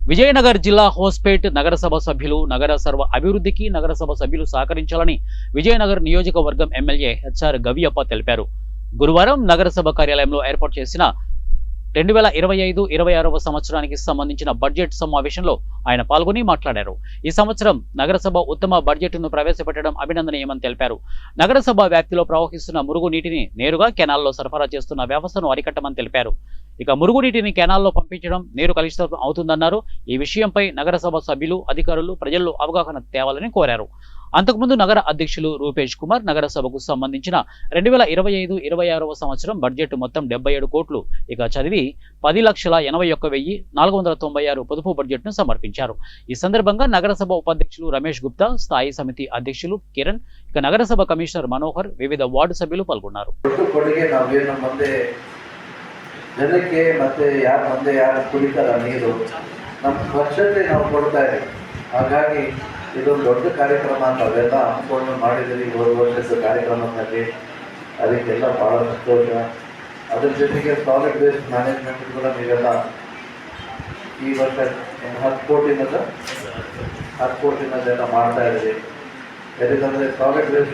విజయనగర్ జిల్లా హోస్పేట్ నగరసభ సభ్యులు నగర సర్వ అభివృద్ధికి నగరసభ సభ్యులు సహకరించాలని విజయనగర్ నియోజకవర్గం ఎమ్మెల్యే హెచ్ఆర్ గవియప్ప తెలిపారు. గురువారం నగరసభ కార్యాలయంలో ఏర్పాటు చేసిన 2025-26వ సంవత్సరానికి సంబంధించిన బడ్జెట్ సమావేశంలో ఆయన పాల్గొని మాట్లాడారు. ఈ సంవత్సరం నగరసభ ఉత్తమ బడ్జెట్ను ప్రవేశపెట్టడం అభినందనీయమని తెలిపారు. నగరసభ వ్యాప్తిలో ప్రవహిస్తున్న మురుగు నీటిని నేరుగా కెనాల్లో సరఫరా చేస్తున్న వ్యవస్థను అరికట్టమని తెలిపారు. ఇక మురుగునీటిని కెనాల్లో పంపించడం నీరు కలుషితం అవుతుందన్నారు. ఈ విషయంపై నగరసభ సభ్యులు, అధికారులు ప్రజల్లో అవగాహన తేవాలని కోరారు. అంతకుముందు నగర అధ్యక్షులు రూపేష్ కుమార్ నగరసభకు సంబంధించిన 2025-26వ సంవత్సరం బడ్జెట్ మొత్తం 77 కోట్లు ఇక చదివి 10,81,496 పొదుపు బడ్జెట్ను సమర్పించారు. ఈ సందర్భంగా నగరసభ ఉపాధ్యక్షులు రమేష్ గుప్తా, స్థాయి సమితి అధ్యక్షులు కిరణ్, ఇక నగరసభ కమిషనర్ మనోహర్, వివిధ వార్డు సభ్యులు పాల్గొన్నారు. ಜನಕ್ಕೆ ಮತ್ತೆ ಯಾರು ಕುಡಿತಾರ ನೀರು ನಮ್ಮ ಸ್ವಚ್ಛತೆ ನಾವು ಕೊಡ್ತಾ ಇದ್ದೀವಿ. ಹಾಗಾಗಿ ಇದೊಂದು ದೊಡ್ಡ ಕಾರ್ಯಕ್ರಮ ಅಂತ ಅವೆಲ್ಲ ಹಮ್ಮಿಕೊಂಡು ಮಾಡಿದ್ದೀವಿ. 3 ವರ್ಷದ ಕಾರ್ಯಕ್ರಮದಲ್ಲಿ ಅದಕ್ಕೆಲ್ಲ ಭಾಳ ಸಂತೋಷ. ಅದ್ರ ಜೊತೆಗೆ ಸಾಲಿಡ್ ವೇಸ್ಟ್ ಮ್ಯಾನೇಜ್ಮೆಂಟ್ ಕೂಡ ನೀವೆಲ್ಲ ಈ ವರ್ಷ 10 ಕೋಟಿನದೆಲ್ಲ ಮಾಡ್ತಾ ಇದ್ದೀವಿ. ಯಾಕಂದರೆ ಸಾಲಿಡ್ ವೇಸ್ಟ್